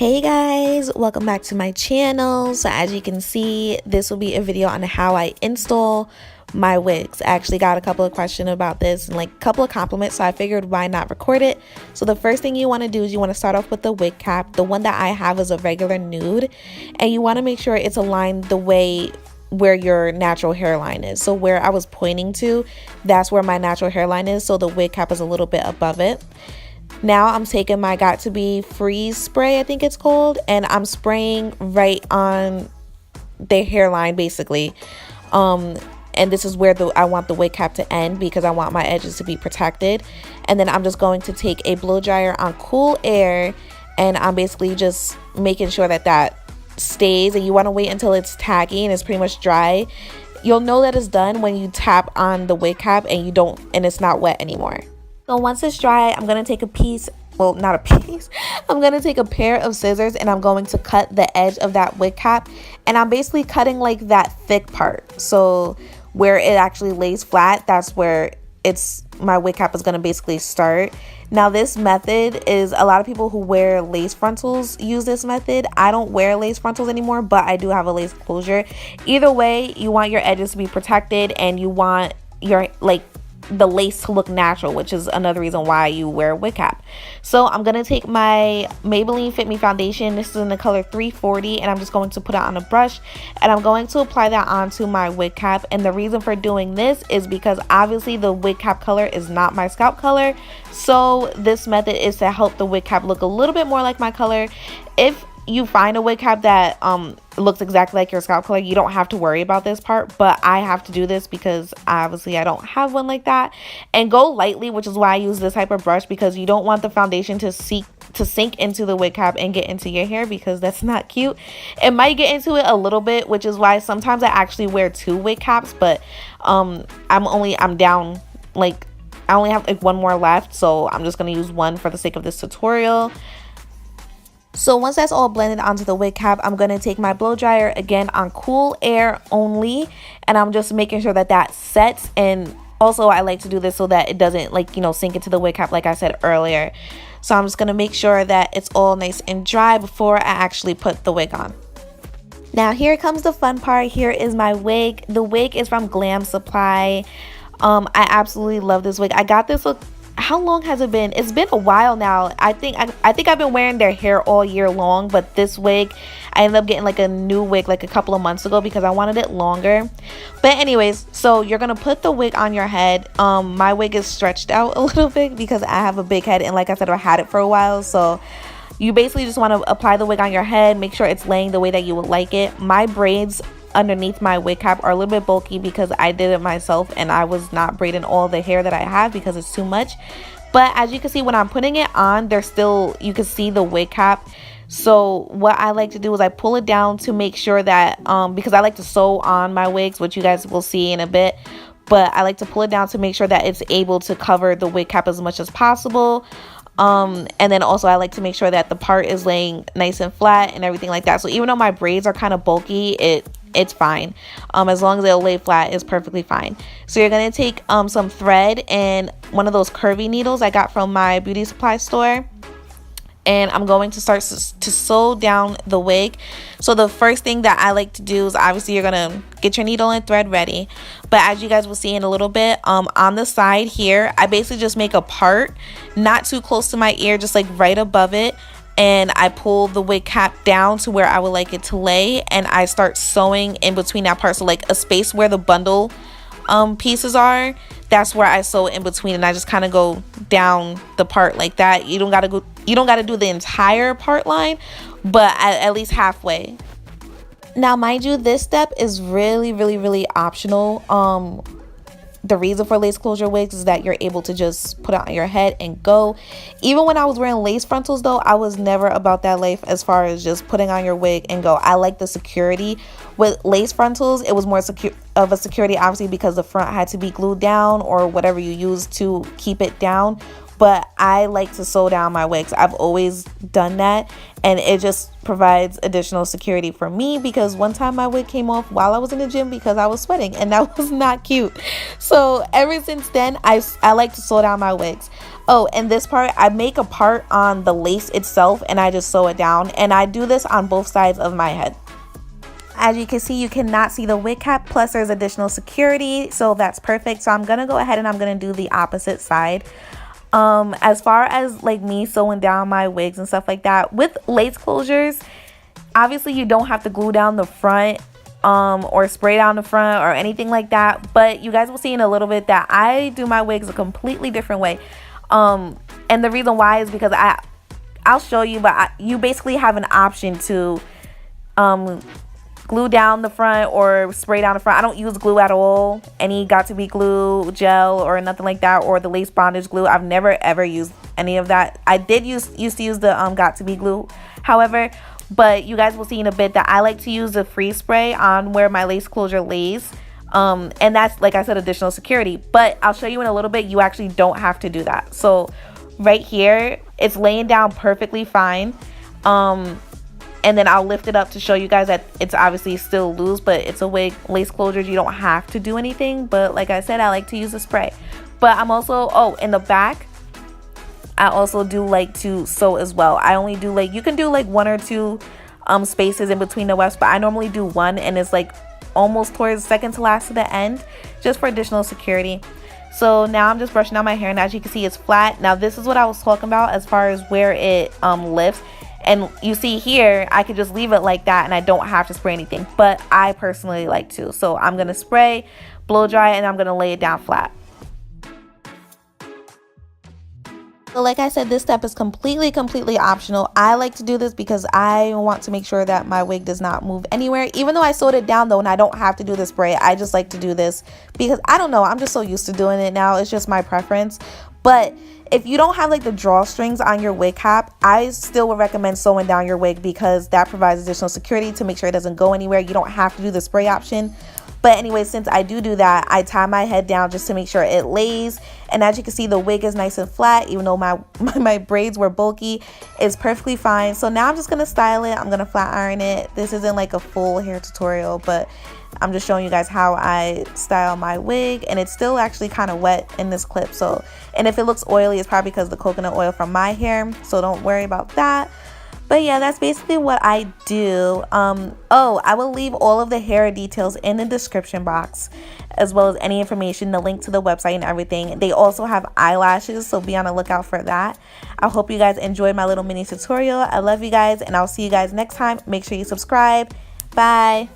Hey guys, welcome back to my channel. So as you can see, this will be a video on how I install my wigs. I actually got a couple of questions about this and like a couple of compliments, so I figured why not record it. So the first thing you want to do is you want to start off with the wig cap. The one that I have is a regular nude, and you want to make sure it's aligned the way where your natural hairline is. So where I was pointing to, that's where my natural hairline is, so the wig cap is a little bit above it. Now I'm taking my Got To Be Freeze spray, I think it's called, and I'm spraying right on the hairline basically. And this is where I want the wig cap to end because I want my edges to be protected. And then I'm just going to take a blow dryer on cool air, and I'm basically just making sure that that stays. And you want to wait until it's taggy and it's pretty much dry. You'll know that it's done when you tap on the wig cap and it's not wet anymore. So once it's dry, I'm going to take a piece, well, not a piece, I'm going to take a pair of scissors and I'm going to cut the edge of that wig cap. And I'm basically cutting like that thick part. So where it actually lays flat, that's where my wig cap is going to basically start. Now this method is, a lot of people who wear lace frontals use this method. I don't wear lace frontals anymore, but I do have a lace closure. Either way, you want your edges to be protected and you want your the lace to look natural, which is another reason why you wear a wig cap. So I'm gonna take my Maybelline Fit Me foundation. This is in the color 340, and I'm just going to put it on a brush, and I'm going to apply that onto my wig cap. And the reason for doing this is because obviously the wig cap color is not my scalp color, so this method is to help the wig cap look a little bit more like my color. If you find a wig cap that looks exactly like your scalp color, you don't have to worry about this part, but I have to do this because obviously I don't have one like that. And go lightly, which is why I use this type of brush, because you don't want the foundation to sink into the wig cap and get into your hair, because that's not cute. It might get into it a little bit, which is why sometimes I actually wear 2 wig caps, but I'm down, like I only have like 1 more left, so I'm just gonna use 1 for the sake of this tutorial. So once that's all blended onto the wig cap, I'm going to take my blow dryer again on cool air only, and I'm just making sure that that sets. And also I like to do this so that it doesn't sink into the wig cap like I said earlier. So I'm just going to make sure that it's all nice and dry before I actually put the wig on. Now here comes the fun part. Here is my wig. The wig is from GLAMSUPPLY. I absolutely love this wig. I got this look. How long has it been? It's been a while now. I think I've been wearing their hair all year long, but this wig, I ended up getting like a new wig like a couple of months ago because I wanted it longer. But anyways, so you're gonna put the wig on your head. My wig is stretched out a little bit because I have a big head, and like I said, I had it for a while. So you basically just want to apply the wig on your head, make sure it's laying the way that you would like it. My braids underneath my wig cap are a little bit bulky because I did it myself and I was not braiding all the hair that I have because it's too much. But as you can see, when I'm putting it on, you can see the wig cap. So what I like to do is I pull it down to make sure that because I like to sew on my wigs, which you guys will see in a bit, but I like to pull it down to make sure that it's able to cover the wig cap as much as possible. And then also I like to make sure that the part is laying nice and flat and everything like that. So even though my braids are kind of bulky, it's fine. As long as it'll lay flat, it's perfectly fine. So you're gonna take some thread and one of those curvy needles I got from my beauty supply store, and I'm going to start to sew down the wig. So the first thing that I like to do is, obviously you're gonna get your needle and thread ready, but as you guys will see in a little bit, on the side here, I basically just make a part not too close to my ear, just like right above it, and I pull the wig cap down to where I would like it to lay, and I start sewing in between that part. So like a space where the bundle pieces are, that's where I sew in between, and I just kind of go down the part like that. You don't gotta do the entire part line, but at least halfway. Now mind you, this step is really optional. The reason for lace closure wigs is that you're able to just put it on your head and go. Even when I was wearing lace frontals though, I was never about that life as far as just putting on your wig and go. I like the security. With lace frontals, it was more of a security, obviously, because the front had to be glued down or whatever you use to keep it down. But I like to sew down my wigs. I've always done that, and it just provides additional security for me, because one time my wig came off while I was in the gym because I was sweating, and that was not cute. So ever since then, I like to sew down my wigs. Oh, and this part, I make a part on the lace itself and I just sew it down, and I do this on both sides of my head. As you can see, you cannot see the wig cap, plus there's additional security, so that's perfect. So I'm gonna go ahead and I'm gonna do the opposite side. As far as like me sewing down my wigs and stuff like that, with lace closures, obviously you don't have to glue down the front or spray down the front or anything like that, but you guys will see in a little bit that I do my wigs a completely different way. And the reason why is because I'll show you, but you basically have an option to glue down the front or spray down the front. I don't use glue at all, any got2b glue, gel, or nothing like that, or the lace bondage glue. I've never ever used any of that. I did used to use the got2b glue, however, but you guys will see in a bit that I like to use the freeze spray on where my lace closure lays, and that's, like I said, additional security. But I'll show you in a little bit, you actually don't have to do that. So right here, it's laying down perfectly fine. And then I'll lift it up to show you guys that it's obviously still loose, but it's a wig. Lace closures, you don't have to do anything, but like I said, I like to use a spray. But I'm also, oh, in the back, I also do like to sew as well. I only do like, you can do like 1 or 2 spaces in between the wefts, but I normally do 1, and it's like almost towards second to last to the end, just for additional security. So now I'm just brushing out my hair, and as you can see, it's flat. Now this is what I was talking about as far as where it lifts. And you see here, I could just leave it like that and I don't have to spray anything, but I personally like to. So I'm gonna spray, blow dry, and I'm gonna lay it down flat. So like I said, this step is completely optional. I like to do this because I want to make sure that my wig does not move anywhere. Even though I sewed it down though, and I don't have to do the spray, I just like to do this because I don't know, I'm just so used to doing it now. It's just my preference. But if you don't have like the drawstrings on your wig cap, I still would recommend sewing down your wig because that provides additional security to make sure it doesn't go anywhere. You don't have to do the spray option. But anyway, since I do that, I tie my head down just to make sure it lays. And as you can see, the wig is nice and flat, even though my braids were bulky. It's perfectly fine. So now I'm just going to style it. I'm going to flat iron it. This isn't like a full hair tutorial, but I'm just showing you guys how I style my wig, and it's still actually kind of wet in this clip. So, and if it looks oily, it's probably because of the coconut oil from my hair, so don't worry about that. But yeah, that's basically what I do. Oh, I will leave all of the hair details in the description box, as well as any information, the link to the website and everything. They also have eyelashes, so be on the lookout for that. I hope you guys enjoyed my little mini tutorial. I love you guys, and I'll see you guys next time. Make sure you subscribe. Bye.